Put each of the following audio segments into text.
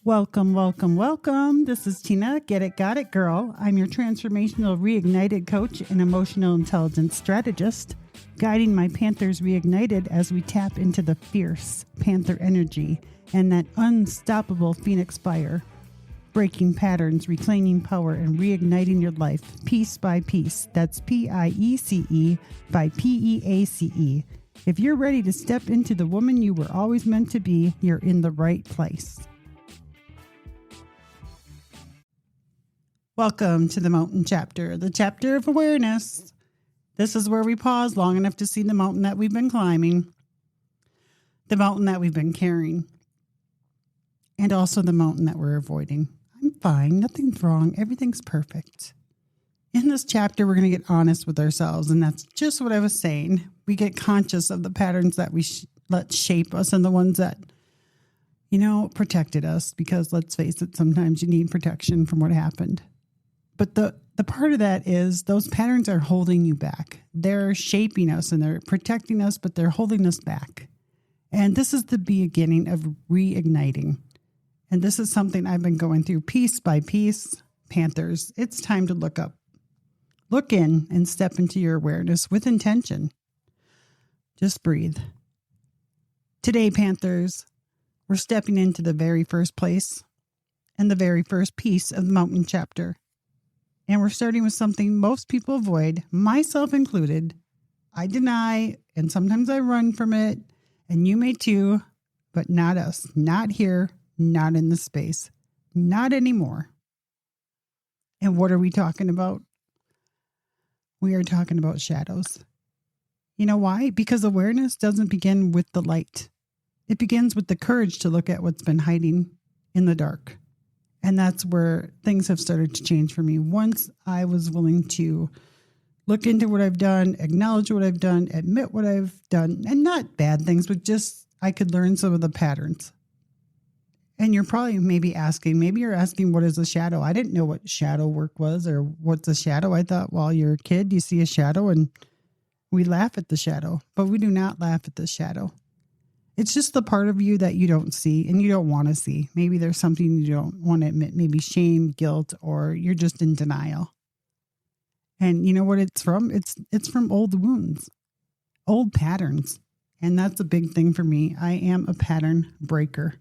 Welcome, welcome, welcome. This is Tina, Get It, Got It Girl. I'm your transformational reignited coach and emotional intelligence strategist, guiding my Panthers reignited as we tap into the fierce Panther energy and that unstoppable Phoenix fire, breaking patterns, reclaiming power, and reigniting your life piece by piece. That's Piece by Peace. If you're ready to step into the woman you were always meant to be, you're in the right place. Welcome to the mountain chapter, the chapter of awareness. This is where we pause long enough to see the mountain that we've been climbing, the mountain that we've been carrying, and also the mountain that we're avoiding. I'm fine. Nothing's wrong. Everything's perfect. In this chapter, we're going to get honest with ourselves, and that's just what I was saying. We get conscious of the patterns that we let shape us and the ones that, protected us, because let's face it, sometimes you need protection from what happened. But the part of that is those patterns are holding you back. They're shaping us and they're protecting us, but they're holding us back. And this is the beginning of reigniting. And this is something I've been going through piece by piece. Panthers, it's time to look up. Look in and step into your awareness with intention. Just breathe. Today, Panthers, we're stepping into the very first place and the very first piece of the mountain chapter. And we're starting with something most people avoid, myself included. I deny, and sometimes I run from it, and you may too, but not us, not here, not in this space, not anymore. And what are we talking about? We are talking about shadows. You know why? Because awareness doesn't begin with the light. It begins with the courage to look at what's been hiding in the dark. And that's where things have started to change for me. Once I was willing to look into what I've done, acknowledge what I've done, admit what I've done, and not bad things, but just I could learn some of the patterns. And you're probably maybe you're asking, what is a shadow? I didn't know what shadow work was or what's a shadow. I thought, well, you're a kid, you see a shadow and we laugh at the shadow, but we do not laugh at the shadow. It's just the part of you that you don't see and you don't want to see. Maybe there's something you don't want to admit, maybe shame, guilt, or you're just in denial. And you know what it's from? It's from old wounds, old patterns. And that's a big thing for me. I am a pattern breaker.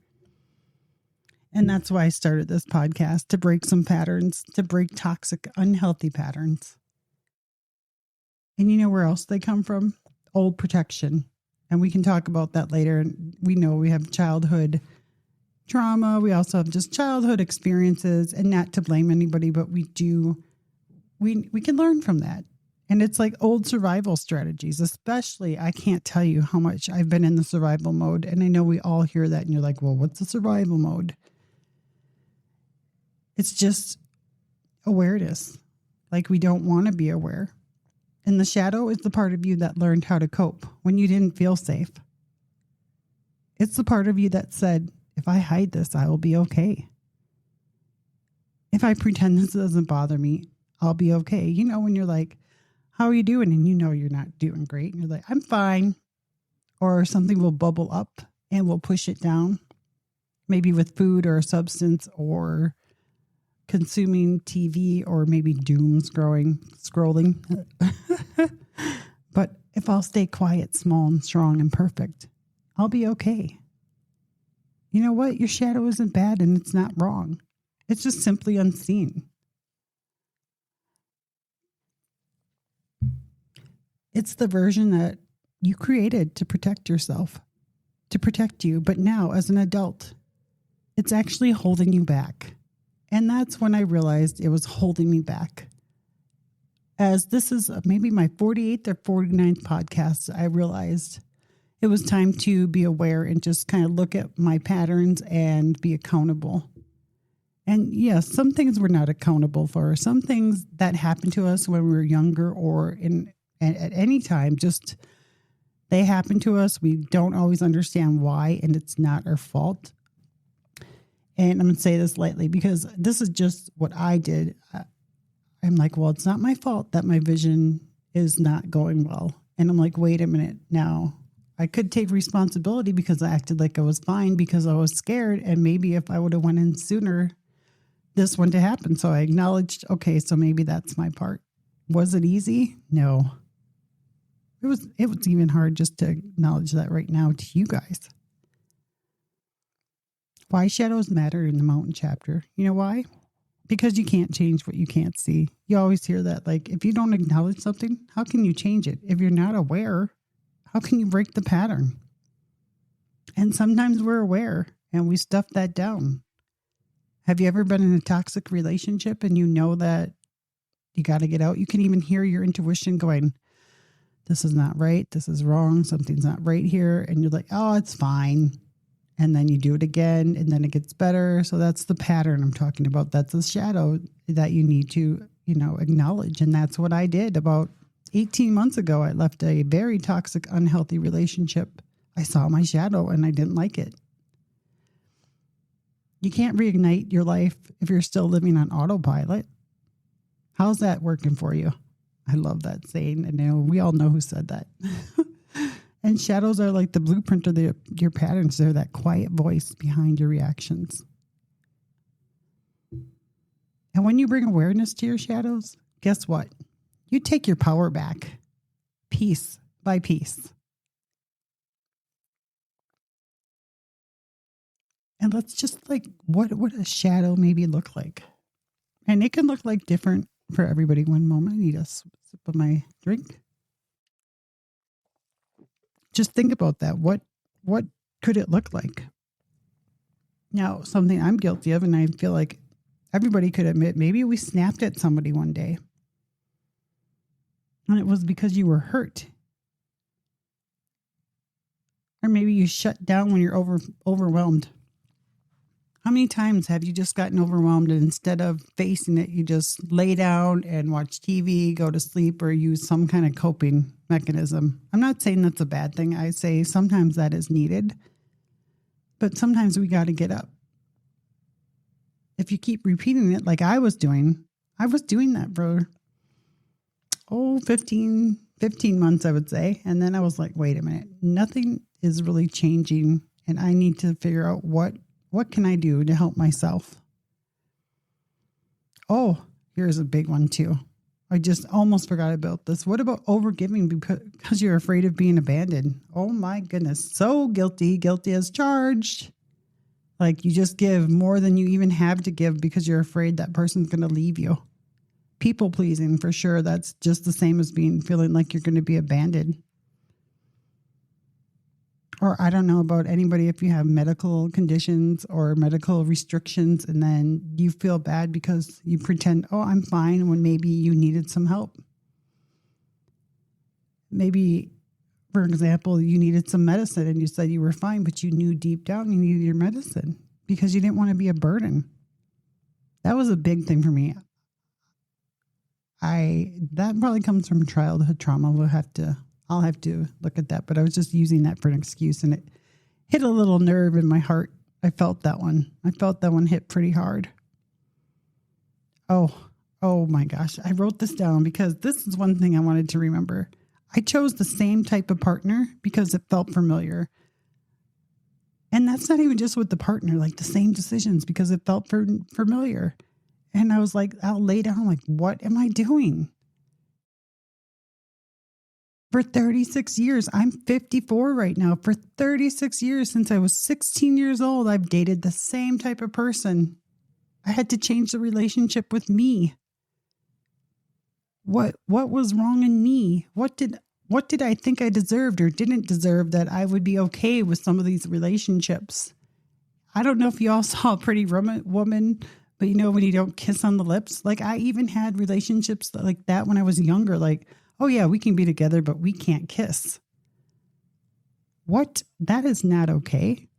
And that's why I started this podcast, to break some patterns, to break toxic, unhealthy patterns. And you know where else they come from? Old protection. And we can talk about that later. And we know we have childhood trauma. We also have just childhood experiences, and not to blame anybody, but we can learn from that. And it's like old survival strategies, especially, I can't tell you how much I've been in the survival mode. And I know we all hear that and you're like, well, what's the survival mode? It's just awareness. Like we don't want to be aware. And the shadow is the part of you that learned how to cope when you didn't feel safe. It's the part of you that said, if I hide this, I will be okay. If I pretend this doesn't bother me, I'll be okay. You know, when you're like, how are you doing? And you know you're not doing great. And you're like, I'm fine. Or something will bubble up and we'll push it down. Maybe with food or a substance or consuming TV or maybe doom scrolling. But if I'll stay quiet, small and strong and perfect, I'll be okay. You know what? Your shadow isn't bad and it's not wrong. It's just simply unseen. It's the version that you created to protect yourself, to protect you. But now as an adult, it's actually holding you back. And that's when I realized it was holding me back. As this is maybe my 48th or 49th podcast, I realized it was time to be aware and just kind of look at my patterns and be accountable. And yes, some things we're not accountable for. Some things that happen to us when we were younger or at any time, just they happen to us. We don't always understand why, and it's not our fault. And I'm going to say this lightly because this is just what I did. I'm like, well, it's not my fault that my vision is not going well. And I'm like, wait a minute now. I could take responsibility because I acted like I was fine because I was scared. And maybe if I would have went in sooner, this wouldn't have happened. So I acknowledged, okay, so maybe that's my part. Was it easy? No. It was even hard just to acknowledge that right now to you guys. Why shadows matter in the mountain chapter. You know why? Because you can't change what you can't see. You always hear that, like, if you don't acknowledge something, how can you change it? If you're not aware, how can you break the pattern? And sometimes we're aware and we stuff that down. Have you ever been in a toxic relationship and you know that you got to get out? You can even hear your intuition going, this is not right. This is wrong. Something's not right here. And you're like, oh, it's fine. And then you do it again and then it gets better. So that's the pattern I'm talking about. That's a shadow that you need to, acknowledge. And that's what I did about 18 months ago. I left a very toxic, unhealthy relationship. I saw my shadow and I didn't like it. You can't reignite your life if you're still living on autopilot. How's that working for you? I love that saying. And we all know who said that. And shadows are like the blueprint of your patterns. They're that quiet voice behind your reactions. And when you bring awareness to your shadows, guess what? You take your power back, piece by piece. And let's just what would a shadow maybe look like? And it can look like different for everybody. One moment, I need a sip of my drink. Just think about that. What could it look like? Now, something I'm guilty of, and I feel like everybody could admit, maybe we snapped at somebody one day. And it was because you were hurt. Or maybe you shut down when you're overwhelmed. How many times have you just gotten overwhelmed and instead of facing it, you just lay down and watch TV, go to sleep, or use some kind of coping mechanism? I'm not saying that's a bad thing. I say sometimes that is needed, but sometimes we got to get up. If you keep repeating it like I was doing that for 15 months, I would say. And then I was like, wait a minute, nothing is really changing. And I need to figure out what can I do to help myself? Oh, here's a big one too. I just almost forgot about this. What about overgiving because you're afraid of being abandoned? Oh my goodness. So guilty as charged. Like you just give more than you even have to give because you're afraid that person's going to leave you. People pleasing for sure. That's just the same as feeling like you're going to be abandoned. Or I don't know about anybody if you have medical conditions or medical restrictions and then you feel bad because you pretend, oh, I'm fine, when maybe you needed some help. Maybe, for example, you needed some medicine and you said you were fine, but you knew deep down you needed your medicine because you didn't want to be a burden. That was a big thing for me. That probably comes from childhood trauma. I'll have to look at that, but I was just using that for an excuse and it hit a little nerve in my heart. I felt that one. Hit pretty hard. Oh my gosh. I wrote this down because this is one thing I wanted to remember. I chose the same type of partner because it felt familiar. And that's not even just with the partner, like the same decisions because it felt familiar. And I was like, I'll lay down like, what am I doing? For 36 years, I'm 54 right now. For 36 years, since I was 16 years old, I've dated the same type of person. I had to change the relationship with me. What was wrong in me? What did I think I deserved or didn't deserve that I would be okay with some of these relationships? I don't know if you all saw a Pretty Woman, but when you don't kiss on the lips, like I even had relationships like that when I was younger, like, oh yeah, we can be together, but we can't kiss. What? That is not okay.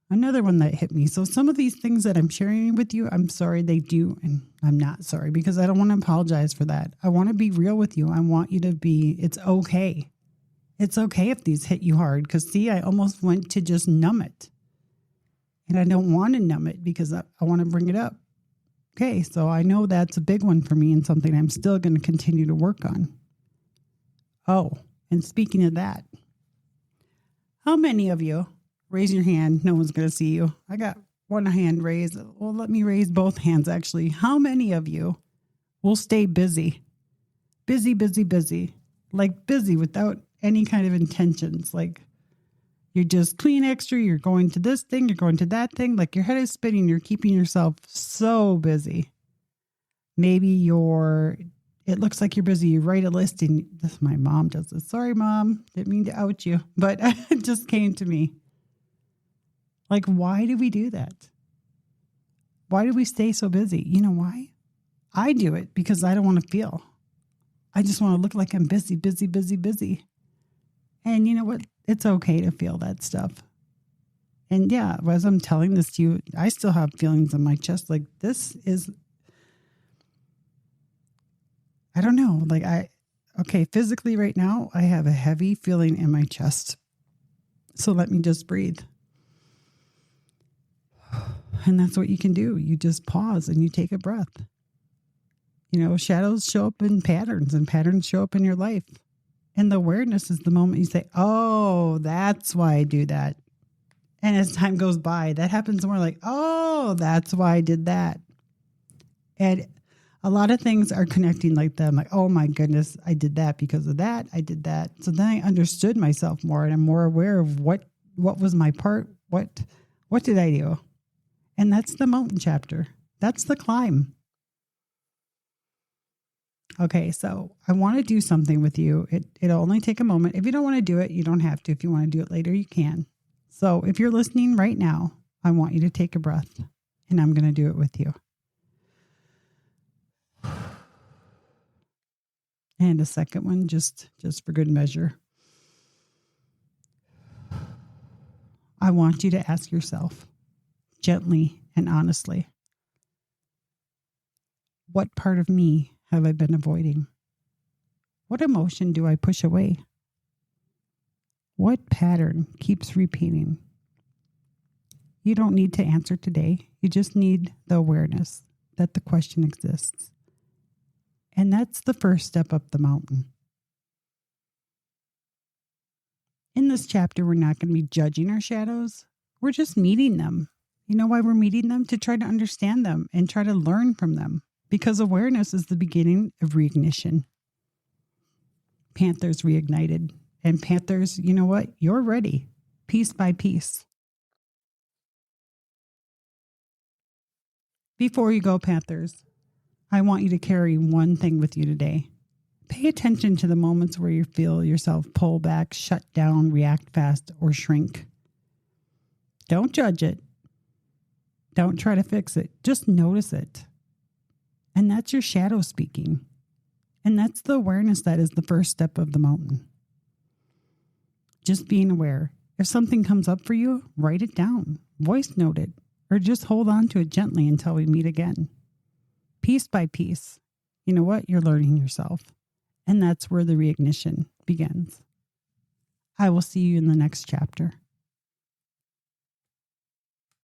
Another one that hit me. So some of these things that I'm sharing with you, I'm sorry they do. And I'm not sorry because I don't want to apologize for that. I want to be real with you. I want you to it's okay. It's okay if these hit you hard because see, I almost went to just numb it. And I don't want to numb it because I want to bring it up. Okay, so I know that's a big one for me and something I'm still going to continue to work on. Oh, And speaking of that, how many of you, raise your hand, no one's going to see you. I got one hand raised. Well, let me raise both hands actually. How many of you will stay busy? Busy, busy, busy. Like busy without any kind of intentions. Like you're just clean extra, you're going to this thing, you're going to that thing. Like your head is spinning, you're keeping yourself so busy. Maybe it looks like you're busy. You write a list and this, my mom does this. Sorry, Mom. Didn't mean to out you, but it just came to me. Like, why do we do that? Why do we stay so busy? You know why? I do it because I don't want to feel. I just want to look like I'm busy, busy, busy, busy. And you know what? It's okay to feel that stuff. And yeah, as I'm telling this to you, I still have feelings in my chest. Like this is, I don't know. Like physically right now, I have a heavy feeling in my chest. So let me just breathe. And that's what you can do. You just pause and you take a breath. You know, shadows show up in patterns and patterns show up in your life. And the awareness is the moment you say, oh, that's why I do that. And as time goes by, that happens more like, oh, that's why I did that. And a lot of things are connecting like that. I'm like, oh my goodness, I did that because of that. I did that. So then I understood myself more and I'm more aware of what was my part. What did I do? And that's the mountain chapter. That's the climb. Okay, so I want to do something with you. It'll only take a moment. If you don't want to do it, you don't have to. If you want to do it later, you can. So if you're listening right now, I want you to take a breath and I'm going to do it with you. And a second one, just for good measure. I want you to ask yourself gently and honestly, what part of me have I been avoiding? What emotion do I push away? What pattern keeps repeating? You don't need to answer today. You just need the awareness that the question exists. And that's the first step up the mountain. In this chapter, we're not going to be judging our shadows. We're just meeting them. You know why we're meeting them? To try to understand them and try to learn from them. Because awareness is the beginning of reignition. Panthers reignited. And Panthers, you know what? You're ready. Piece by piece. Before you go, Panthers, I want you to carry one thing with you today. Pay attention to the moments where you feel yourself pull back, shut down, react fast, or shrink. Don't judge it. Don't try to fix it. Just notice it. And that's your shadow speaking. And that's the awareness that is the first step of the mountain. Just being aware. If something comes up for you, write it down, voice note it, or just hold on to it gently until we meet again. Piece by piece, you know what? You're learning yourself. And that's where the reignition begins. I will see you in the next chapter.